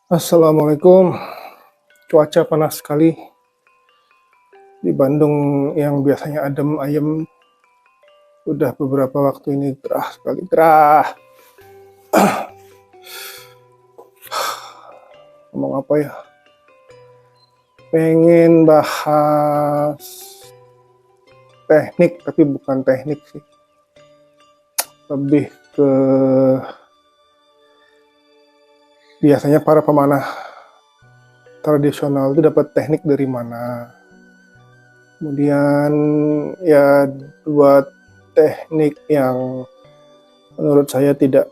Assalamualaikum. Cuaca panas sekali di Bandung yang biasanya adem ayem. Udah beberapa waktu ini gerah sekali, gerah. Ngomong apa ya? Pengen bahas teknik, tapi bukan teknik sih. Lebih ke biasanya para pemanah tradisional itu dapat teknik dari mana. Kemudian ya dua teknik yang menurut saya tidak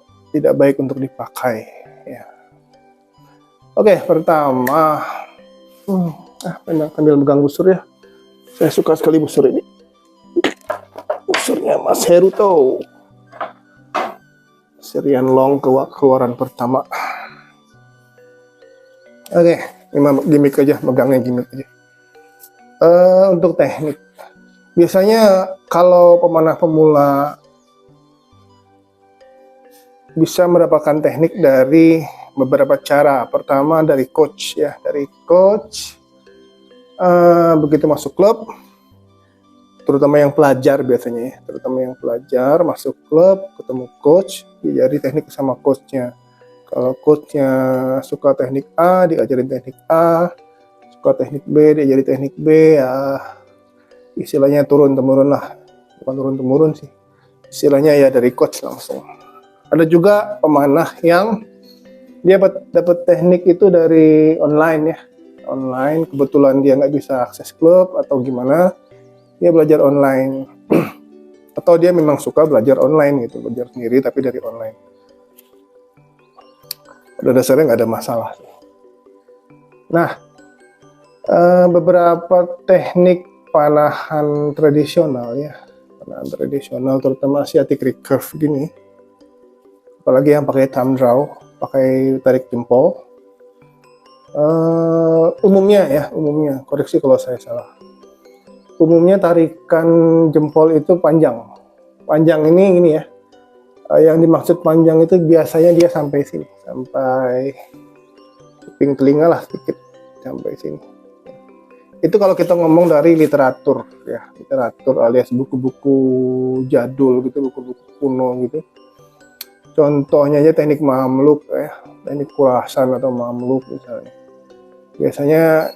baik untuk dipakai. Ya. Oke, pertama, sambil megang busur ya. Saya suka sekali busur ini. Busurnya Mas Heruto. Serian Long keluaran pertama. Oke, ini gimmick aja, megangnya gimmick aja. Untuk teknik, biasanya kalau pemanah pemula bisa mendapatkan teknik dari beberapa cara. Pertama dari coach ya, dari coach. Begitu masuk klub, terutama yang pelajar biasanya ya, terutama yang pelajar masuk klub, ketemu coach, diajari teknik sama coachnya. Kalau coachnya suka teknik A, diajarin teknik A, suka teknik B, diajari teknik B, ya istilahnya turun-temurun lah. Bukan turun-temurun sih, istilahnya ya dari coach langsung. Ada juga pemanah yang dia dapat teknik itu dari online ya, online, kebetulan dia nggak bisa akses klub atau gimana, dia belajar online. Atau dia memang suka belajar online gitu, belajar sendiri tapi dari online. Pada dasarnya nggak ada masalah. Nah, beberapa teknik panahan tradisional ya, panahan tradisional terutama Asiatic recurve gini, apalagi yang pakai thumb draw, pakai tarik jempol. Umumnya, koreksi kalau saya salah. Umumnya tarikan jempol itu panjang. Panjang ini ya. Yang dimaksud panjang itu biasanya dia sampai sini, sampai kuping telinga lah sedikit, sampai sini. Itu kalau kita ngomong dari literatur ya, literatur alias buku-buku jadul gitu, buku-buku kuno gitu. Contohnya aja teknik Mamluk ya, teknik kurasan atau Mamluk misalnya. Biasanya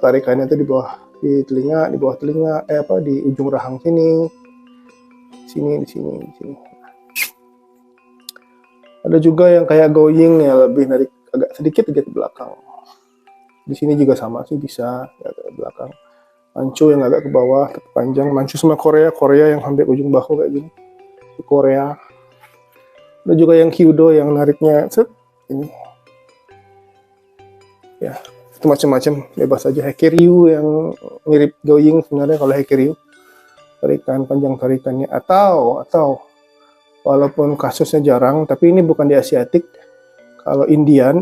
tarikannya itu di telinga, di bawah telinga, di ujung rahang sini, di sini. Ada juga yang kayak going ya, lebih narik agak sedikit aja ke belakang. Di sini juga sama sih, bisa ya, ke belakang. Mancu yang agak ke bawah, panjang. Mancu sama Korea yang sampai ujung bahu kayak gini. Itu Korea. Ada juga yang kyudo yang nariknya ini. Ya, itu macam-macam, bebas aja. Hekiryu yang mirip going sebenarnya kalau Hekiryu. Tarikan panjang tarikannya, atau walaupun kasusnya jarang, tapi ini bukan di Asiatik. Kalau Indian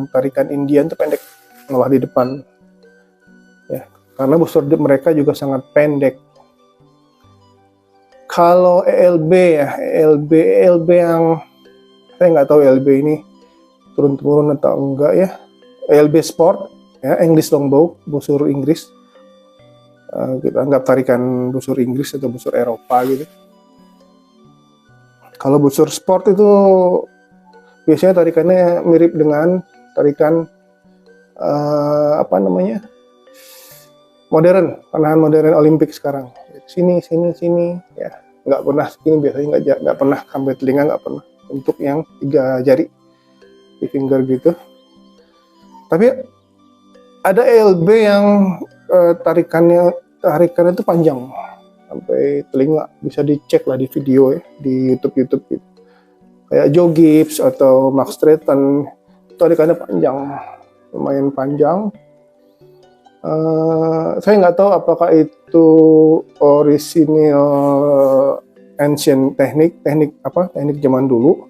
tarikan Indian itu pendek, malah di depan. Ya, karena busur mereka juga sangat pendek. Kalau ELB ya, ELB yang saya nggak tahu ELB ini turun-temurun atau enggak ya. ELB Sport, ya, English Longbow, busur Inggris. Kita anggap tarikan busur Inggris atau busur Eropa gitu. Kalau busur sport itu biasanya tarikannya mirip dengan tarikan modern, panahan modern Olimpik sekarang. Sini ya, nggak pernah segini, biasanya nggak pernah sampai telinga, nggak pernah. Untuk yang 3 jari di finger gitu. Tapi ada ELB yang tarikannya itu panjang sampai telinga, bisa dicek lah di video ya, di YouTube gitu. Kayak Joe Gibbs atau Max Stratton, tarikannya panjang, lumayan panjang. Saya nggak tahu apakah itu orisinil ancient teknik zaman dulu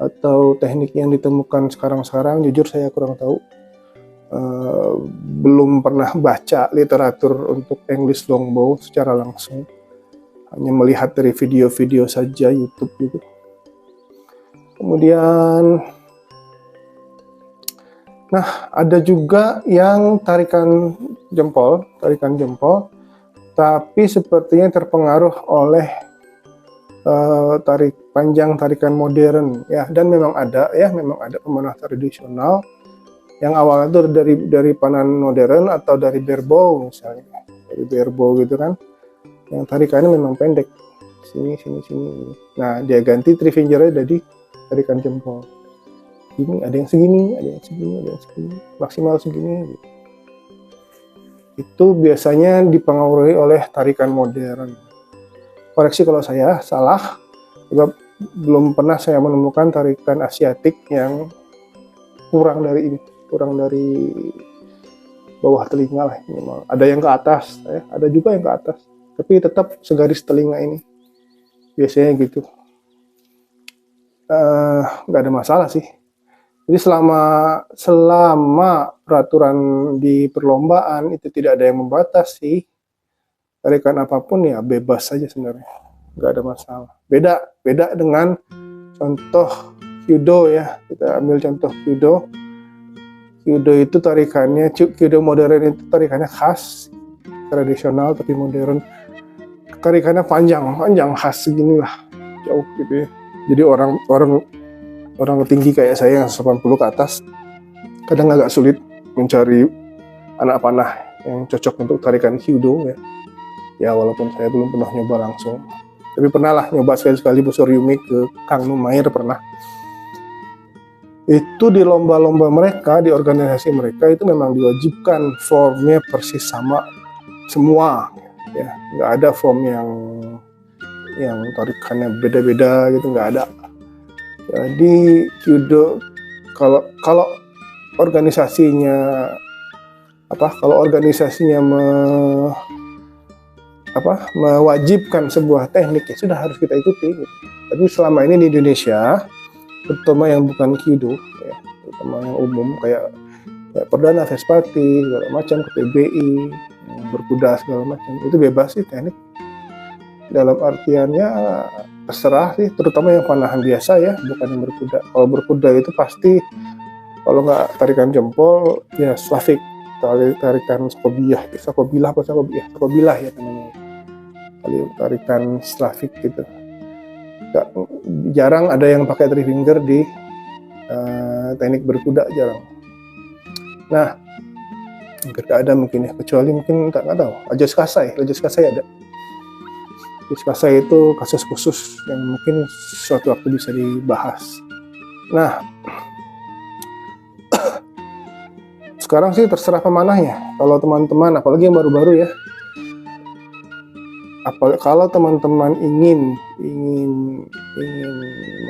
atau teknik yang ditemukan sekarang. Jujur saya kurang tahu. Belum pernah baca literatur untuk English Longbow secara langsung, hanya melihat dari video-video saja YouTube gitu. Kemudian Nah, ada juga yang tarikan jempol, tapi sepertinya terpengaruh oleh tarikan modern ya, dan memang ada pemanah tradisional yang awalnya itu dari panahan modern atau dari berbow misalnya, dari berbow gitu kan, yang tarikannya memang pendek, sini sini sini. Nah, dia ganti three fingernya jadi tarikan jempol. Ini ada yang segini, ada yang segini, ada yang segini, maksimal segini. Gitu. Itu biasanya dipengaruhi oleh tarikan modern. Koreksi kalau saya salah, sebab belum pernah saya menemukan tarikan Asiatik yang kurang dari ini, kurang dari bawah telinga lah minimal. Ada yang ke atas, ya. Ada juga yang ke atas, tapi tetap segaris telinga ini. Biasanya gitu. Nggak ada masalah sih. Jadi selama peraturan di perlombaan itu tidak ada yang membatasi, tarikan apapun ya bebas saja sebenarnya, nggak ada masalah. Beda dengan contoh Kyudo ya, kita ambil contoh Kyudo. Kyudo itu tarikannya, Kyudo modern itu tarikannya khas, tradisional tapi modern. Tarikannya panjang khas segini lah, jauh gitu ya. Jadi orang tinggi kayak saya yang 80 ke atas kadang agak sulit mencari anak panah yang cocok untuk tarikan Kyudo ya. Ya walaupun saya belum pernah nyoba langsung, tapi pernah lah nyoba sekali-sekali busur Yumi ke Kang Numair pernah. Itu di lomba-lomba mereka, di organisasi mereka itu memang diwajibkan formnya persis sama semua ya, nggak ada form yang tarikannya beda-beda gitu, nggak ada. Jadi Kyudo kalau organisasinya mewajibkan sebuah teknik ya sudah harus kita ikuti gitu. Tapi selama ini di Indonesia, terutama yang bukan Kyudo ya, terutama yang umum kayak Perdana, Vespati segala macam, KTBI, berkuda segala macam, itu bebas sih teknik. Dalam artiannya terserah sih, terutama yang panahan biasa ya, bukan yang berkuda. Kalau berkuda itu pasti kalau nggak tarikan jempol ya Slavik, tarikan Sokobilah ya namanya, tarikan Slavik gitu. Jarang ada yang pakai three finger di teknik berkuda, jarang. Nah, hampir nggak ada mungkin ya, kecuali mungkin nggak tahu. Lajos Kasai ada. Lajos Kasai itu kasus khusus yang mungkin suatu waktu bisa dibahas. Nah, sekarang sih terserah pemanahnya. Kalau teman-teman, apalagi yang baru-baru ya, kalau teman-teman ingin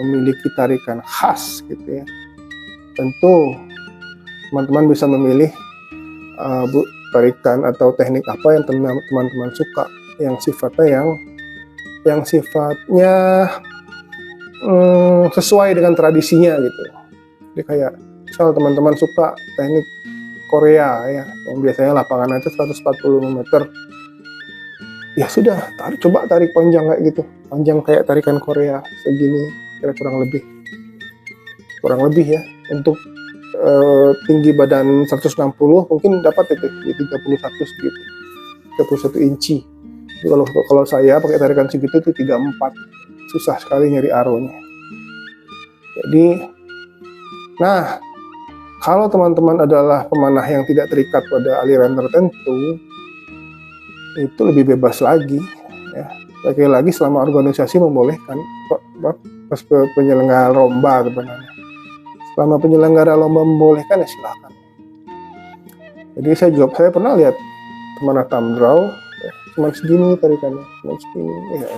memiliki tarikan khas gitu ya, tentu teman-teman bisa memilih tarikan atau teknik apa yang teman-teman suka, yang sifatnya sesuai dengan tradisinya gitu. Jadi kayak misal teman-teman suka teknik Korea ya, yang biasanya lapangannya itu 145 meter, ya sudah coba tarik panjang kayak gitu, panjang kayak tarikan Korea segini, kurang lebih ya. Untuk tinggi badan 160 mungkin dapat itu di 31 segitu, 31 inci. Kalau saya pakai tarikan segitu itu 34, susah sekali nyari aronya. Jadi, nah kalau teman-teman adalah pemanah yang tidak terikat pada aliran tertentu, itu lebih bebas lagi ya. Lagi-lagi selama organisasi membolehkan, penyelenggara lomba sebenarnya. Selama penyelenggara lomba membolehkan ya silahkan. Jadi saya pernah lihat pemanah Tamdraw ya, cuma segini tarikannya, cuma segini ya.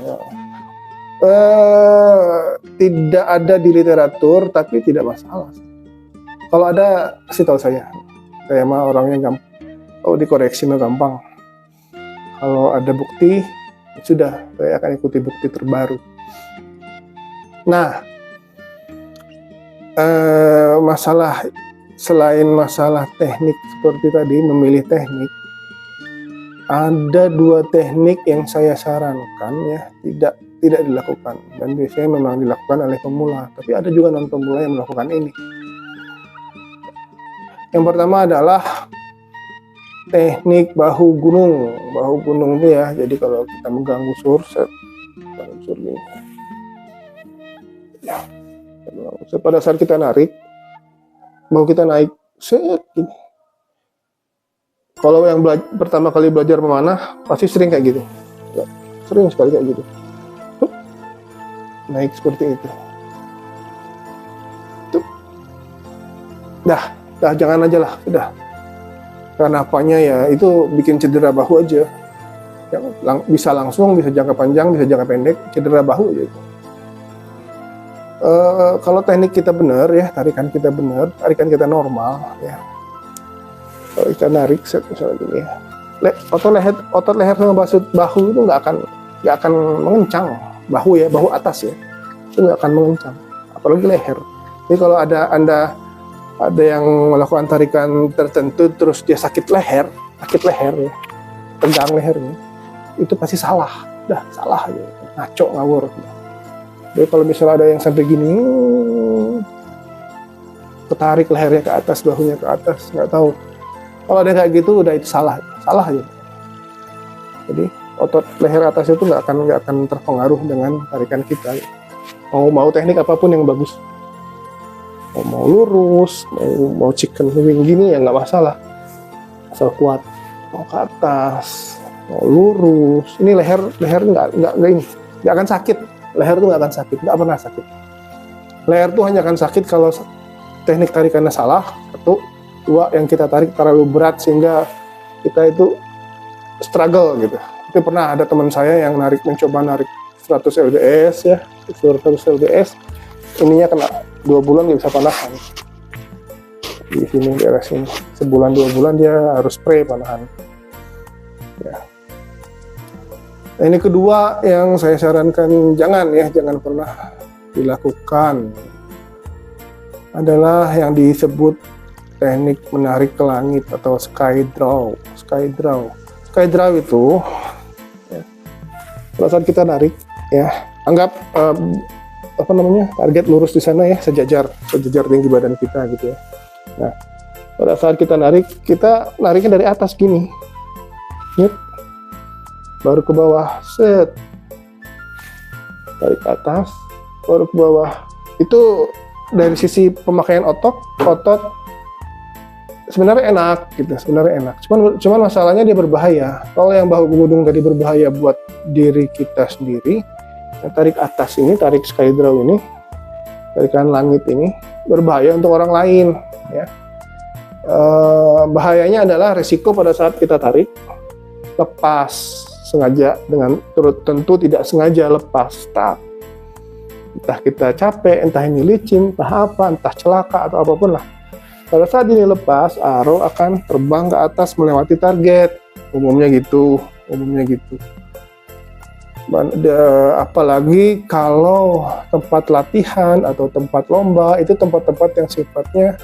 Tidak ada di literatur, tapi tidak masalah. Kalau ada kasih tahu saya mah orangnya gampang, kalau dikoreksi mah gampang. Kalau ada bukti sudah, saya akan ikuti bukti terbaru. Nah, selain masalah teknik seperti tadi, memilih teknik, ada 2 teknik yang saya sarankan ya tidak dilakukan, dan biasanya memang dilakukan oleh pemula, tapi ada juga non pemula yang melakukan ini. Yang pertama adalah teknik bahu gunung. Bahu gunung itu ya, jadi kalau kita megang busur, gini. Ya, pada saat kita narik, bahu kita naik, set gini. Kalau yang pertama kali belajar memanah, pasti sering kayak gitu. Ya, sering sekali kayak gitu. Naik seperti itu. Dah jangan aja lah, udah. Karena apanya ya, itu bikin cedera bahu aja. Yang bisa langsung, bisa jangka panjang, bisa jangka pendek, cedera bahu aja itu. Kalau teknik kita benar ya, tarikan kita benar, tarikan kita normal ya. Kalau kita narik misalnya gini ya, otot leher sama bahu itu nggak akan mengencang. Bahu ya, bahu atas ya, itu nggak akan mengencang, apalagi leher. Jadi kalau ada yang melakukan tarikan tertentu terus dia sakit leher ya, tegang lehernya, itu pasti salah, salah aja, ngaco, ngawur. Jadi kalau misalnya ada yang sampai gini, ketarik lehernya ke atas, bahunya ke atas, nggak tahu. Kalau ada kayak gitu, udah itu salah aja. Jadi otot leher atas itu nggak akan terpengaruh dengan tarikan kita. Mau teknik apapun yang bagus, mau lurus, mau chicken wing gini ya nggak masalah, asal kuat. Mau ke atas, mau lurus, ini leher nggak akan sakit. Leher tuh nggak akan sakit, nggak pernah sakit. Leher tuh hanya akan sakit kalau teknik tarikannya salah. Satu, dua, yang kita tarik terlalu berat sehingga kita itu struggle gitu. Itu pernah ada teman saya yang mencoba narik 100 lbs ya, 100 lbs, ininya kena 2 bulan nggak bisa panahan. Di sini daerah sini, sebulan 2 bulan dia harus spray panahan. Ya. Nah, ini kedua yang saya sarankan jangan pernah dilakukan adalah yang disebut teknik menarik ke langit atau sky draw. Sky draw itu ya, pada saat kita narik ya, anggap target lurus di sana ya, sejajar tinggi badan kita gitu ya. Nah, pada saat kita nariknya dari atas gini, baru ke bawah, set, tarik ke atas, baru ke bawah. Itu dari sisi pemakaian otot sebenarnya enak gitu, Cuman masalahnya dia berbahaya. Kalau yang bahu gunung tadi berbahaya buat diri kita sendiri, yang tarik atas ini, tarik sky draw ini, tarikan langit ini berbahaya untuk orang lain ya. Bahayanya adalah resiko pada saat kita tarik lepas sengaja, dengan tentu tidak sengaja lepas, entah kita capek, entah ini licin, entah celaka atau apapun lah. Pada saat ini lepas, arrow akan terbang ke atas melewati target, umumnya gitu. Apalagi kalau tempat latihan atau tempat lomba itu tempat-tempat yang sifatnya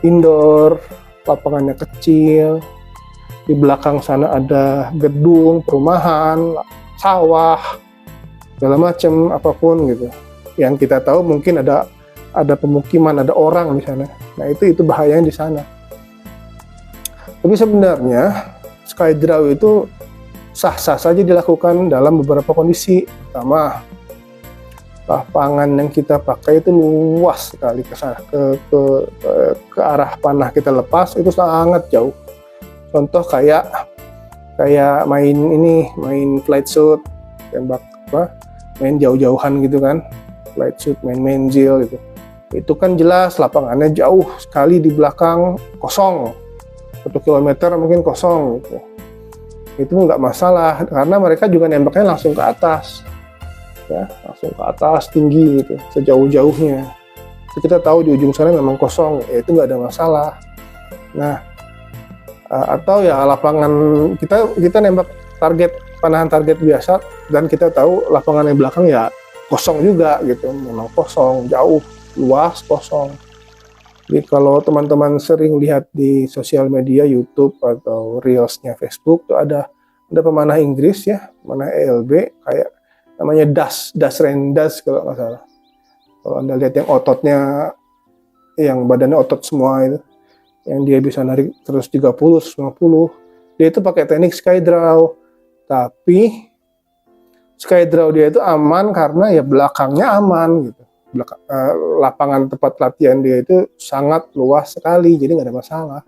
indoor, lapangannya kecil, di belakang sana ada gedung, perumahan, sawah, segala macam apapun gitu. Yang kita tahu mungkin ada pemukiman, ada orang di sana. Nah itu bahayanya di sana. Tapi sebenarnya sky draw itu sah-sah saja dilakukan dalam beberapa kondisi. Pertama, lapangan yang kita pakai itu luas sekali ke arah panah kita lepas itu sangat jauh. Contoh kayak main flight shoot, tembak main jauh-jauhan gitu kan, flight shoot, main menzel gitu. Itu kan jelas lapangannya jauh sekali di belakang, kosong, 1 kilometer mungkin kosong gitu. Itu nggak masalah karena mereka juga nembaknya langsung ke atas, ya, langsung ke atas tinggi gitu, sejauh-jauhnya. Kita tahu di ujung sana memang kosong, ya itu nggak ada masalah. Nah, atau ya lapangan kita nembak panahan target biasa dan kita tahu lapangan yang belakang ya kosong juga gitu, memang kosong, jauh, luas, kosong. Jadi kalau teman-teman sering lihat di sosial media YouTube atau Reels-nya Facebook tuh ada pemanah Inggris ya, pemanah ELB kayak namanya Das Rendas kalau nggak salah. Kalau Anda lihat yang ototnya, yang badannya otot semua yang dia bisa narik terus 30, 150. Dia itu pakai teknik skydraw. Tapi skydraw dia itu aman karena ya belakangnya aman gitu. Lapangan tempat latihan dia itu sangat luas sekali, jadi nggak ada masalah.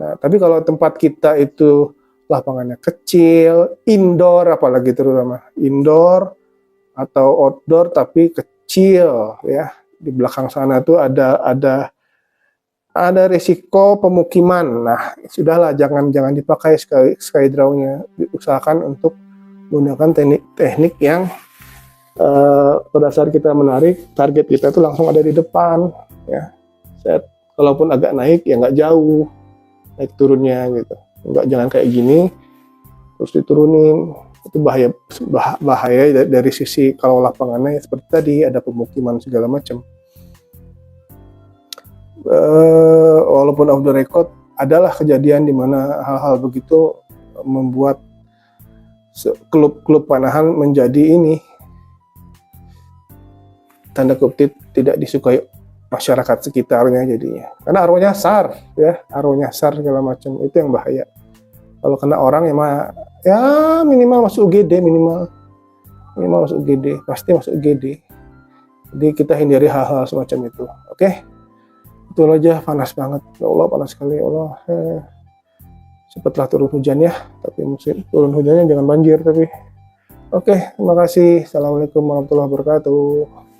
Nah, tapi kalau tempat kita itu lapangannya kecil, indoor apalagi terutama indoor atau outdoor tapi kecil ya. Di belakang sana tuh ada risiko pemukiman. Nah, sudahlah jangan dipakai skydraw-nya. Usahakan untuk menggunakan teknik yang pada saat kita menarik, target kita itu langsung ada di depan ya. Kalaupun agak naik ya nggak jauh naik turunnya gitu. Jangan kayak gini terus diturunin. Itu bahaya dari sisi kalau lapangannya seperti tadi ada pemukiman segala macam. Walaupun off the record adalah kejadian di mana hal-hal begitu membuat klub-klub panahan menjadi ini tanda kutip tidak disukai masyarakat sekitarnya jadinya, karena arwahnya SAR ya, arwahnya SAR segala macam, itu yang bahaya. Kalau kena orang ya minimal masuk UGD, minimal masuk UGD, pasti masuk UGD. Jadi kita hindari hal-hal semacam itu. Oke? Itu aja, panas banget. Ya Allah, panas sekali. Ya Allah. Cepatlah turun hujan ya. Tapi musim turun hujannya jangan banjir tapi. Oke, terima kasih. Assalamualaikum warahmatullahi wabarakatuh.